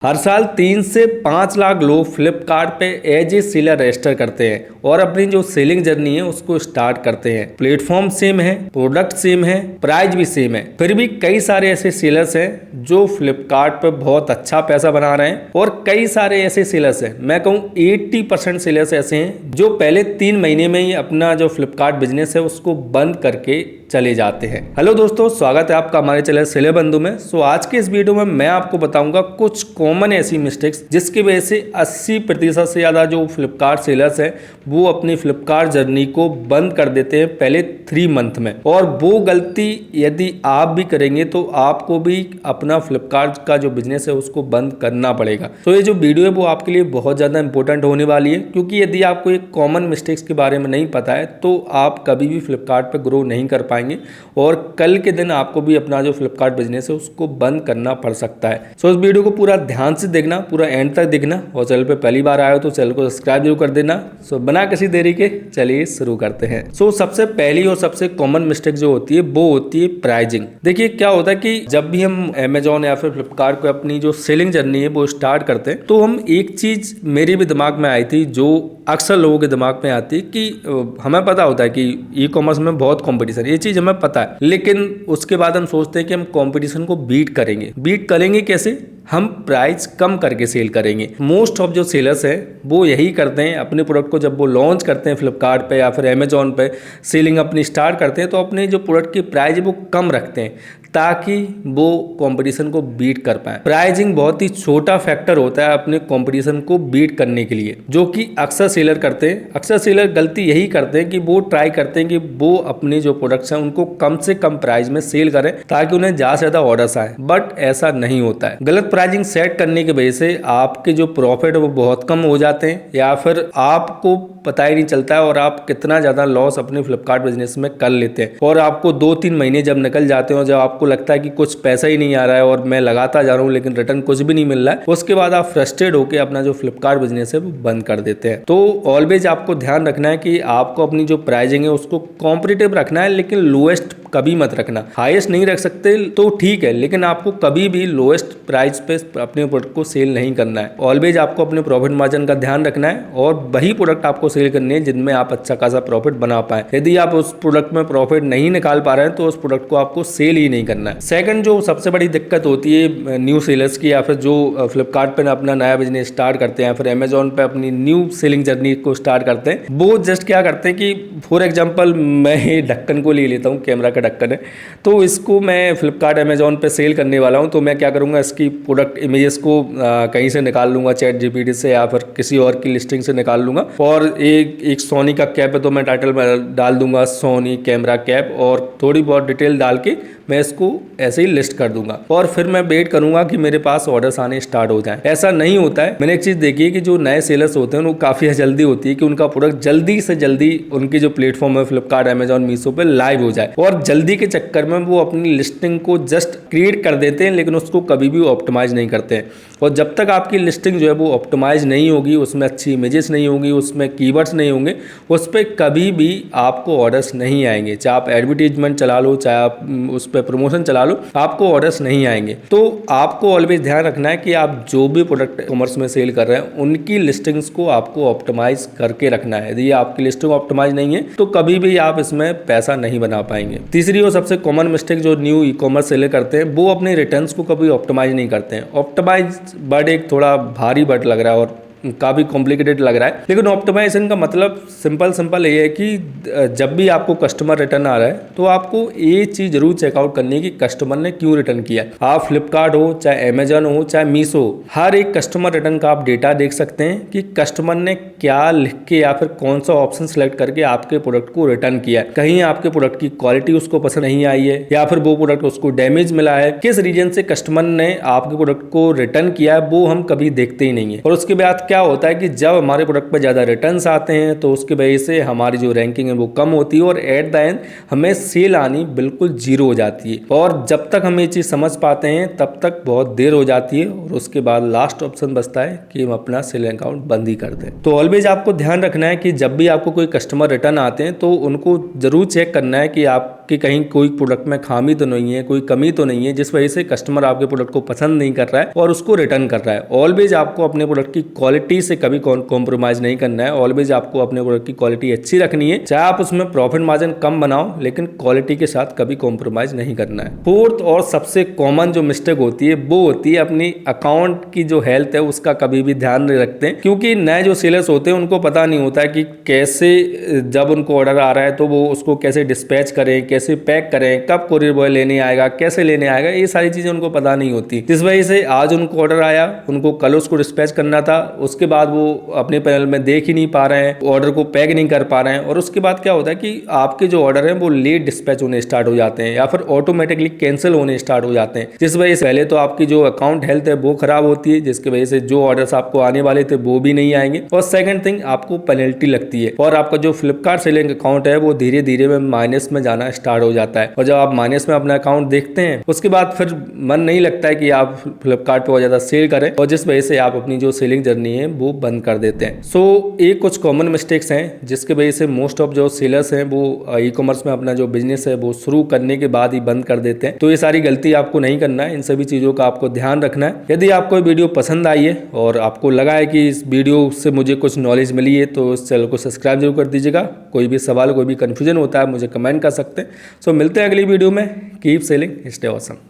हर साल 3 से 5 लाख लोग फ्लिपकार्ट पे एज ए सेलर रजिस्टर करते हैं और अपनी जो सेलिंग जर्नी है उसको स्टार्ट करते हैं। प्लेटफॉर्म सेम है, प्रोडक्ट सेम है, प्राइस भी सेम है, फिर भी कई सारे ऐसे सेलर्स हैं जो फ्लिपकार्ट पे बहुत अच्छा पैसा बना रहे हैं और कई सारे ऐसे सेलर्स हैं, मैं कहूँ 80% सेलर्स ऐसे हैं जो पहले 3 महीने में ही अपना जो फ्लिपकार्ट बिजनेस है उसको बंद करके चले जाते हैं। हेलो दोस्तों, स्वागत है आपका हमारे चैनल सेलर बंधु में। आज के इस वीडियो में मैं आपको बताऊंगा कुछ कॉमन ऐसी मिस्टेक्स जिसकी वजह से 80% से ज़्यादा जो फ्लिपकार्ट सेलर्स हैं वो अपनी फ्लिपकार्ट जर्नी को बंद कर देते हैं पहले 3 मंथ में, और वो गलती यदि आप भी करेंगे तो आपको भी अपना फ्लिपकार्ट का जो बिजनेस है उसको बंद करना पड़ेगा। तो ये जो वीडियो है वो आपके लिए बहुत ज़्यादा इंपॉर्टेंट होने वाली है, क्योंकि यदि आपको एक कॉमन मिस्टेक्स के बारे में नहीं पता है तो आप कभी भी फ्लिपकार्ट पर ग्रो नहीं कर पाएंगे और कल के दिन आपको भी अपना जो फ्लिपकार्ट बिजनेस है उसको बंद करना पड़ सकता है। इस वीडियो को पूरा ध्यान से देखना, पूरा एंड तक देखना, और चैनल पे पहली बार आए हो तो चैनल को सब्सक्राइब जरूर कर देना। बिना किसी देरी के चलिए शुरू करते हैं। सबसे पहली और सबसे कॉमन मिस्टेक जो होती है वो होती है प्राइसिंग। देखिए क्या होता है कि जब भी हम अमेजोन या फिर फ्लिपकार्ट को अपनी जो सेलिंग जर्नी है वो स्टार्ट करते हैं तो हम एक चीज मेरे भी दिमाग में आई थी जो अक्सर लोगों के दिमाग में आती है कि हमें पता होता है कि ई कॉमर्स में बहुत कंपटीशन, ये चीज हमें पता है, लेकिन उसके बाद हम सोचते हैं कि हम कंपटीशन को बीट करेंगे कैसे? हम प्राइस कम करके सेल करेंगे। मोस्ट ऑफ जो सेलर्स हैं वो यही करते हैं, अपने प्रोडक्ट को जब वो लॉन्च करते हैं फ्लिपकार्ट पे या फिर अमेजोन पे सेलिंग अपनी स्टार्ट करते हैं तो अपने जो प्रोडक्ट की प्राइस है वो कम रखते हैं ताकि वो कंपटीशन को बीट कर पाए। प्राइसिंग बहुत ही छोटा फैक्टर होता है अपने कंपटीशन को बीट करने के लिए, जो कि अक्सर सेलर करते हैं। अक्सर सेलर गलती यही करते हैं कि वो ट्राई करते हैं कि वो अपने जो प्रोडक्ट्स हैं उनको कम से कम प्राइस में सेल करें ताकि उन्हें ज़्यादा से ज़्यादा ऑर्डर्स आए, बट ऐसा नहीं होता है। गलत प्राइसिंग सेट करने की वजह से आपके जो प्रॉफिट है वो बहुत कम हो जाते हैं या फिर आपको पता ही नहीं चलता है और आप कितना ज़्यादा लॉस अपने फ्लिपकार्ट बिजनेस में कर लेते हैं। और आपको 2-3 महीने जब निकल जाते हैं और जब आपको लगता है कि कुछ पैसा ही नहीं आ रहा है और मैं लगाता जा रहा हूँ लेकिन रिटर्न कुछ भी नहीं मिल रहा है, उसके बाद आप फ्रस्ट्रेट होकर अपना जो फ्लिपकार्ट बिजनेस है वो बंद कर देते हैं। तो ऑलवेज आपको ध्यान रखना है कि आपको अपनी जो प्राइसिंग है उसको कॉम्पिटिटिव रखना है, लेकिन लोएस्ट कभी मत रखना। हाईएस्ट नहीं रख सकते तो ठीक है, लेकिन आपको कभी भी लोएस्ट प्राइस पे अपने प्रोडक्ट को सेल नहीं करना है। ऑलवेज आपको अपने प्रॉफिट मार्जिन का ध्यान रखना है और वही प्रोडक्ट आपको सेल करने हैं जिनमें आप अच्छा खासा प्रॉफिट बना पाए। यदि आप उस प्रोडक्ट में प्रॉफिट नहीं निकाल पा रहे हैं तो उस प्रोडक्ट को आपको सेल ही नहीं करना है। सेकंड जो सबसे बड़ी दिक्कत होती है न्यू सेलर्स की या फिर जो फ्लिपकार्ट पे अपना नया बिजनेस स्टार्ट करते हैं या फिर अमेजोन पे अपनी न्यू सेलिंग जर्नी को स्टार्ट करते हैं, वो जस्ट क्या करते हैं कि फॉर एग्जाम्पल मैं ये ढक्कन को ले लेता हूँ, कैमरा का ढक्कन है, तो इसको मैं फ्लिपकार्ट अमेजोन पे सेल करने वाला हूँ, तो मैं क्या करूँगा इसकी प्रोडक्ट इमेजेस को कहीं से निकाल लूँगा, चैट जीपीटी से या फिर किसी और की लिस्टिंग से निकाल लूँगा, और एक सोनी का कैप है तो मैं टाइटल में डाल दूंगा सोनी कैमरा कैप और थोड़ी बहुत डिटेल डाल के मैं इसको ऐसे ही लिस्ट कर दूंगा और फिर मैं वेट करूंगा कि मेरे पास ऑर्डर्स आने स्टार्ट हो जाएं। ऐसा नहीं होता है। मैंने एक चीज़ देखी है कि जो नए सेलर्स होते हैं वो काफ़ी जल्दी होती है कि उनका प्रोडक्ट जल्दी से जल्दी उनकी जो प्लेटफॉर्म है फ्लिपकार्ट अमेजॉन मीशो पे लाइव हो जाए, और जल्दी के चक्कर में वो अपनी लिस्टिंग को जस्ट क्रिएट कर देते हैं लेकिन उसको कभी भी ऑप्टिमाइज नहीं करते हैं। और जब तक आपकी लिस्टिंग जो है वो ऑप्टिमाइज नहीं होगी, उसमें अच्छी इमेजेस नहीं होंगी, उसमें कीवर्ड्स नहीं होंगे, उस पर कभी भी आपको ऑर्डर्स नहीं आएंगे। चाहे आप एडवर्टीजमेंट चला लो, चाहे आप उस पर प्रमोशन चला लो, आपको ऑर्डर्स नहीं आएंगे। तो आपको ऑलवेज ध्यान रखना है कि आप जो भी प्रोडक्ट कॉमर्स में सेल कर रहे हैं उनकी लिस्टिंग्स को आपको ऑप्टिमाइज करके रखना है। यदि आपकी लिस्टिंग ऑप्टिमाइज नहीं है तो कभी भी आप इसमें पैसा नहीं बना पाएंगे। तीसरी और सबसे कॉमन मिस्टेक जो न्यू ई कॉमर्स सेलर करते हैं वो अपने रिटर्न्स को कभी ऑप्टिमाइज नहीं करते हैं। ऑप्टिमाइज वर्ड एक थोड़ा भारी वर्ड लग रहा है और काफ़ी कॉम्प्लिकेटेड लग रहा है, लेकिन ऑप्टिमाइजेशन का मतलब सिंपल ये है कि जब भी आपको कस्टमर रिटर्न आ रहा है तो आपको ये चीज़ जरूर चेकआउट करनी है कि कस्टमर ने क्यों रिटर्न किया। आप फ्लिपकार्ट हो, चाहे अमेजन हो, चाहे मीशो, हर एक कस्टमर रिटर्न का आप डेटा देख सकते हैं कि कस्टमर ने क्या लिख के या फिर कौन सा ऑप्शन सेलेक्ट करके आपके प्रोडक्ट को रिटर्न किया है। कहीं आपके प्रोडक्ट की क्वालिटी उसको पसंद नहीं आई है या फिर वो प्रोडक्ट उसको डैमेज मिला है, किस रीजन से कस्टमर ने आपके प्रोडक्ट को रिटर्न किया है वो हम कभी देखते ही नहीं है। और उसके बाद क्या होता है कि जब हमारे प्रोडक्ट पर ज़्यादा रिटर्न्स आते हैं तो उसकी वजह से हमारी जो रैंकिंग है वो कम होती है और एट द एंड हमें सेल आनी बिल्कुल जीरो हो जाती है। और जब तक हम ये चीज़ समझ पाते हैं तब तक बहुत देर हो जाती है और उसके बाद लास्ट ऑप्शन बचता है कि हम अपना सेल अकाउंट बंद ही कर दें। तो ऑलवेज आपको ध्यान रखना है कि जब भी आपको कोई कस्टमर रिटर्न आते हैं तो उनको जरूर चेक करना है कि आप कि कहीं कोई प्रोडक्ट में खामी तो नहीं है, कोई कमी तो नहीं है जिस वजह से कस्टमर आपके प्रोडक्ट को पसंद नहीं कर रहा है और उसको रिटर्न कर रहा है। ऑलवेज आपको अपने प्रोडक्ट की क्वालिटी से कभी कॉम्प्रोमाइज नहीं करना है। ऑलवेज आपको अपने प्रोडक्ट की क्वालिटी अच्छी रखनी है, चाहे आप उसमें प्रॉफिट मार्जिन कम बनाओ, लेकिन क्वालिटी के साथ कभी कॉम्प्रोमाइज नहीं करना है। फोर्थ और सबसे कॉमन जो मिस्टेक होती है वो होती है अपनी अकाउंट की जो हेल्थ है उसका कभी भी ध्यान नहीं रखते हैं, क्योंकि नए जो सेलर्स होते हैं उनको पता नहीं होता है कि कैसे जब उनको ऑर्डर आ रहा है तो वो उसको कैसे डिस्पैच करें, कैसे पैक करें, कब कोरियर बॉय लेने आएगा, कैसे लेने आएगा, ये सारी चीजें उनको पता नहीं होती। जिस वजह से आज उनको ऑर्डर आया, उनको कल उसको डिस्पैच करना था, उसके बाद वो अपने पैनल में देख ही नहीं पा रहे हैं, ऑर्डर को पैक नहीं कर पा रहे हैं, और उसके बाद क्या होता है कि आपके जो ऑर्डर हैं वो लेट डिस्पैच होने स्टार्ट हो जाते हैं या फिर ऑटोमेटिकली कैंसिल होने स्टार्ट हो जाते हैं। जिस वजह से पहले तो आपकी जो अकाउंट हेल्थ है वो खराब होती है, जिसकी वजह से जो ऑर्डर्स आपको आने वाले थे वो भी नहीं आएंगे, और सेकंड थिंग आपको पेनल्टी लगती है और आपका जो फ्लिपकार्ट सेलिंग अकाउंट है वो धीरे धीरे में माइनस में जाना स्टार्ट हो जाता है। और जब आप माइनस में अपना अकाउंट देखते हैं उसके बाद फिर मन नहीं लगता है कि आप फ्लिपकार्ट पे बहुत ज्यादा सेल करें, और जिस वजह से आप अपनी जो सेलिंग जर्नी है वो बंद कर देते हैं। सो ये कुछ कॉमन मिस्टेक्स हैं जिसके वजह से मोस्ट ऑफ जो सेलर्स हैं वो ई कॉमर्स में अपना जो बिजनेस है वो शुरू करने के बाद ही बंद कर देते हैं। तो ये सारी गलती आपको नहीं करना है, इन सभी चीजों का आपको ध्यान रखना है। यदि आपको ये वीडियो पसंद आई है और आपको लगा है कि इस वीडियो से मुझे कुछ नॉलेज मिली है तो इस चैनल को सब्सक्राइब जरूर कर दीजिएगा। कोई भी सवाल, कोई भी कंफ्यूजन होता है मुझे कमेंट कर सकते हैं। सो मिलते हैं अगली वीडियो में। Keep selling, stay awesome.